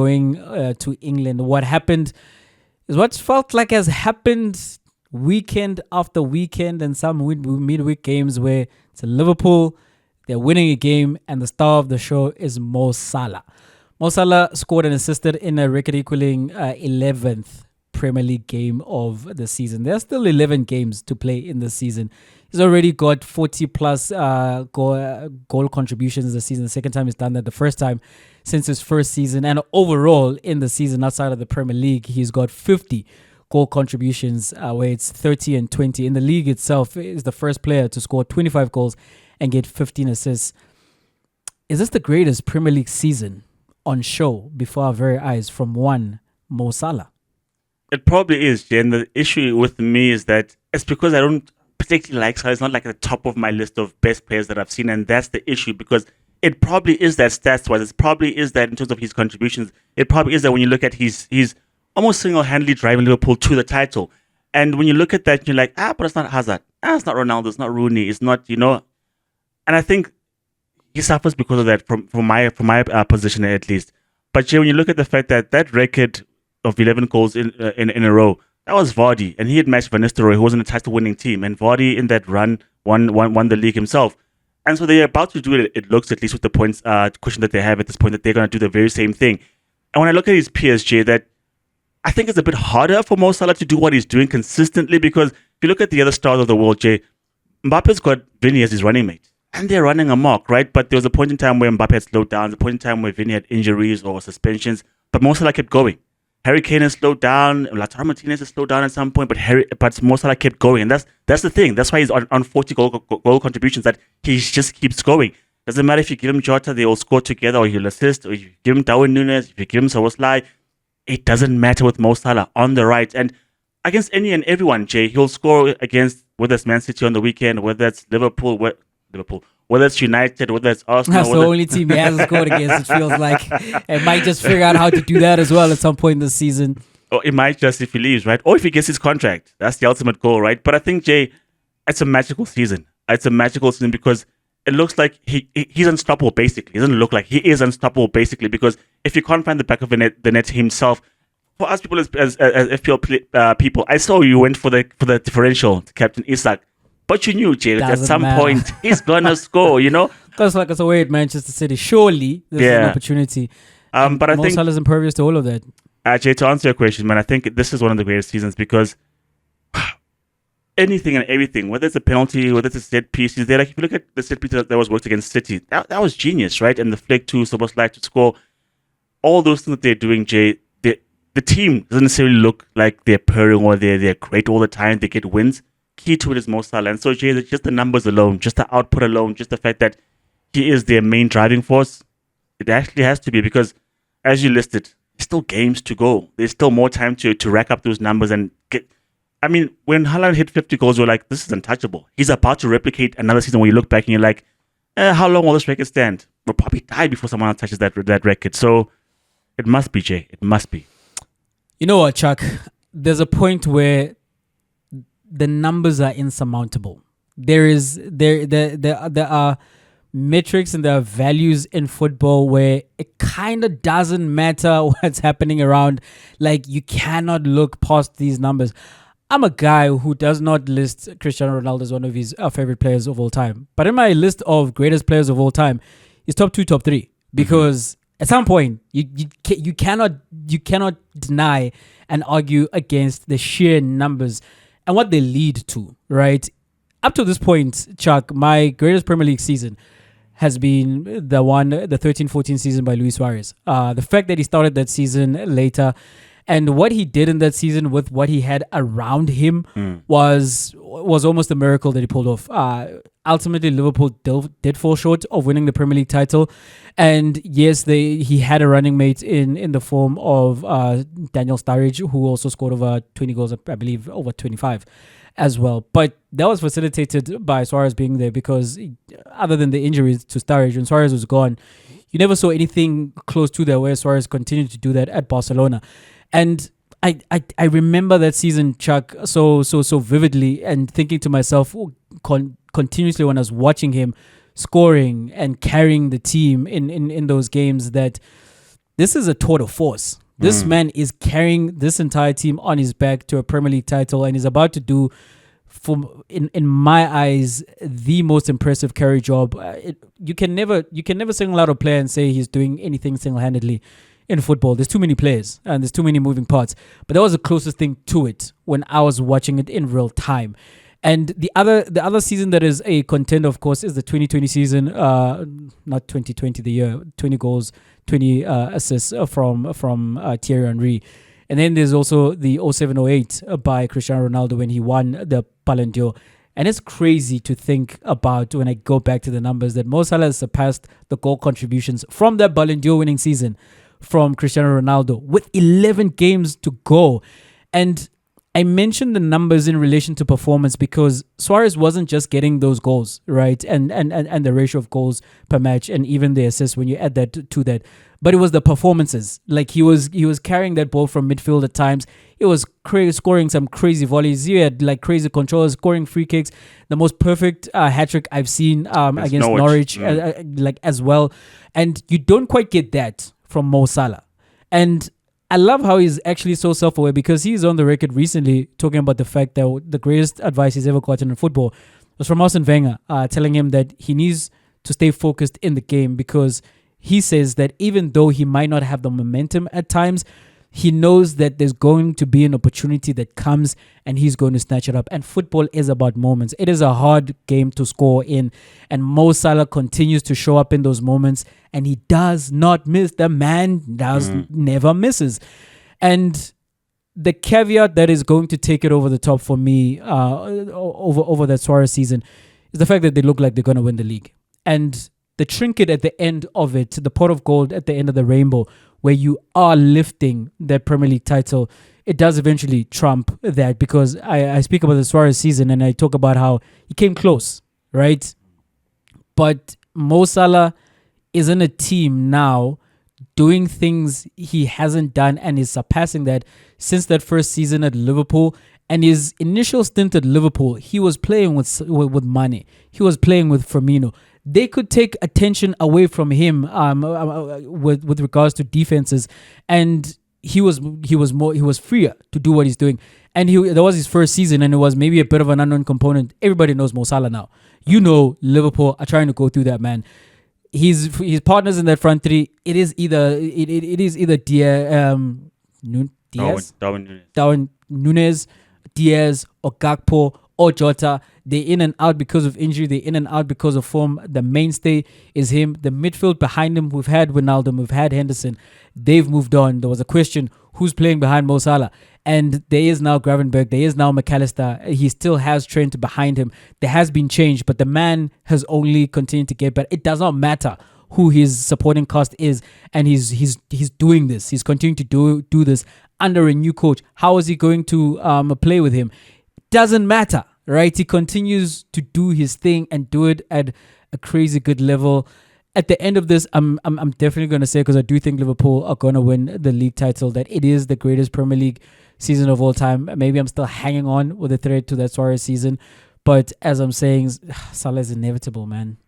going to England, what happened is what felt like has happened weekend after weekend and some midweek games where it's Liverpool, they're winning a game, and the star of the show is Mo Salah. Mo Salah scored and assisted in a record-equaling 11th Premier League game of the season. There's still 11 games to play in the season. He's already got 40-plus goal contributions this season. The second time he's done that. The first time since his first season. And overall, in the season outside of the Premier League, he's got 50 goal contributions, where it's 30 and 20. In the league itself, is the first player to score 25 goals and get 15 assists. Is this the greatest Premier League season on show before our very eyes from one Mo Salah? It probably is, Jay. And the issue with me is that it's because I don't particularly like Salah. It's not like at the top of my list of best players that I've seen. And that's the issue, because it probably is that stats-wise. It probably is that in terms of his contributions. It probably is that when you look at he's almost single-handedly driving Liverpool to the title. And when you look at that, you're like, but it's not Hazard. It's not Ronaldo. It's not Rooney. It's not, And I think he suffers because of that from my position at least. But Jay, when you look at the fact that record of 11 goals in a row, that was Vardy, and he had matched Van Nistelrooy, who was in a title-winning team, and Vardy in that run won the league himself. And so they're about to do it. It looks, at least with the points cushion that they have at this point, that they're going to do the very same thing. And when I look at his PSG, that I think it's a bit harder for Mo Salah to do what he's doing consistently, because if you look at the other stars of the world, Jay, Mbappe's got Vinny as his running mate, and they're running amok, right? But there was a point in time where Mbappe had slowed down, a point in time where Vinny had injuries or suspensions, but Mo Salah kept going. Harry Kane has slowed down. Lautaro Martinez has slowed down at some point, but Mo Salah kept going, and that's the thing. That's why he's on 40 goal contributions. That he just keeps going. Doesn't matter if you give him Jota, they all score together, or he'll assist, or if you give him Darwin Núñez, if you give him Szoboszlai, it doesn't matter with Mo Salah on the right. And against any and everyone, Jay, he'll score against, whether it's Man City on the weekend, whether it's Liverpool, whether it's United, whether it's Arsenal. That's the only team he hasn't scored against, it feels like. It might just figure out how to do that as well at some point in the season. Or it might just if he leaves, right? Or if he gets his contract. That's the ultimate goal, right? But I think, Jay, it's a magical season. It's a magical season because it looks like he's unstoppable, basically. It doesn't look like he is unstoppable, basically, because if you can't find the back of the net himself, for us people as FPL people, I saw you went for the differential to Captain Isak. But you knew, Jay, at some point he's gonna score, That's like it's away at Manchester City. Surely there's an opportunity. But I think Mo Salah is impervious to all of that. Jay, to answer your question, man, I think this is one of the greatest seasons because anything and everything, whether it's a penalty, whether it's a set piece, he's there. Like if you look at the set piece that was worked against City, that was genius, right? And the flick to Szoboszlai to score, all those things that they're doing, Jay. The team doesn't necessarily look like they're purring or they're great all the time. They get wins. Key to it is Mo Salah. And so, Jay, just the numbers alone, just the output alone, just the fact that he is their main driving force, it actually has to be because, as you listed, there's still games to go. There's still more time to rack up those numbers and get. I mean, when Haaland hit 50 goals, we're like, this is untouchable. He's about to replicate another season where you look back and you're like, how long will this record stand? We'll probably die before someone else touches that record. So it must be, Jay. It must be. You know what, Chuck? There's a point where the numbers are insurmountable. There are metrics and there are values in football where it kind of doesn't matter what's happening around. Like, you cannot look past these numbers. I'm a guy who does not list Cristiano Ronaldo as one of his favorite players of all time. But in my list of greatest players of all time, he's top 2, top 3. Because at some point, you cannot deny and argue against the sheer numbers and what they lead to, right? Up to this point, Chuck, my greatest Premier League season has been the 13-14 season by Luis Suarez. The fact that he started that season later and what he did in that season with what he had around him was almost a miracle that he pulled off. Ultimately, Liverpool did fall short of winning the Premier League title. And yes, he had a running mate in the form of Daniel Sturridge, who also scored over 20 goals, I believe over 25 as well. But that was facilitated by Suarez being there because other than the injuries to Sturridge, when Suarez was gone, you never saw anything close to that where Suarez continued to do that at Barcelona. And I remember that season, Chuck, so vividly, and thinking to myself continuously when I was watching him scoring and carrying the team in those games that this is a tour de force. This man is carrying this entire team on his back to a Premier League title, and is about to do, in my eyes, the most impressive carry job. You can never single out a player and say he's doing anything single-handedly in football. There's too many players and there's too many moving parts. But that was the closest thing to it when I was watching it in real time. And the other season that is a contender, of course, is the 2020 season. Not 2020, the year. 20 goals, 20 assists from Thierry Henry. And then there's also the 07-08 by Cristiano Ronaldo when he won the Ballon d'Or. And it's crazy to think about, when I go back to the numbers, that Mo Salah has surpassed the goal contributions from that Ballon d'Or winning season from Cristiano Ronaldo with 11 games to go. And I mentioned the numbers in relation to performance because Suarez wasn't just getting those goals, right? And the ratio of goals per match and even the assists when you add that to that. But it was the performances. Like he was carrying that ball from midfield at times. It was scoring some crazy volleys. He had like crazy controls, scoring free kicks. The most perfect hat trick I've seen against Norwich like as well. And you don't quite get that from Mo Salah. And I love how he's actually so self-aware, because he's on the record recently talking about the fact that the greatest advice he's ever gotten in football was from Arsene Wenger, telling him that he needs to stay focused in the game, because he says that even though he might not have the momentum at times, he knows that there's going to be an opportunity that comes and he's going to snatch it up. And football is about moments. It is a hard game to score in. And Mo Salah continues to show up in those moments, and he does not miss. The man never misses. And the caveat that is going to take it over the top for me over that Suarez season is the fact that they look like they're going to win the league. And the trinket at the end of it, the pot of gold at the end of the rainbow, where you are lifting that Premier League title, it does eventually trump that, because I speak about the Suarez season and I talk about how he came close, right? But Mo Salah is in a team now doing things he hasn't done and is surpassing that since that first season at Liverpool. And his initial stint at Liverpool, he was playing with Mane. He was playing with Firmino. They could take attention away from him with regards to defenses, and he was freer to do what he's doing. And that was his first season, and it was maybe a bit of an unknown component. Everybody knows Mo Salah now. Liverpool are trying to go through that, man. His partners in that front three. It is either Darwin Núñez, Diaz, or Gakpo, or Jota. They're in and out because of injury. They're in and out because of form. The mainstay is him. The midfield behind him, we've had Wijnaldum, we've had Henderson. They've moved on. There was a question, who's playing behind Mo Salah? And there is now Gravenberch. There is now McAllister. He still has Trent behind him. There has been change, but the man has only continued to get better. It does not matter who his supporting cast is, and he's doing this. He's continuing to do this under a new coach. How is he going to play with him? Doesn't matter, right? He continues to do his thing and do it at a crazy good level. At the end of this, I'm definitely going to say, because I do think Liverpool are going to win the league title, that it is the greatest Premier League season of all time. Maybe I'm still hanging on with a thread to that Suarez season, but as I'm saying, Salah is inevitable, man.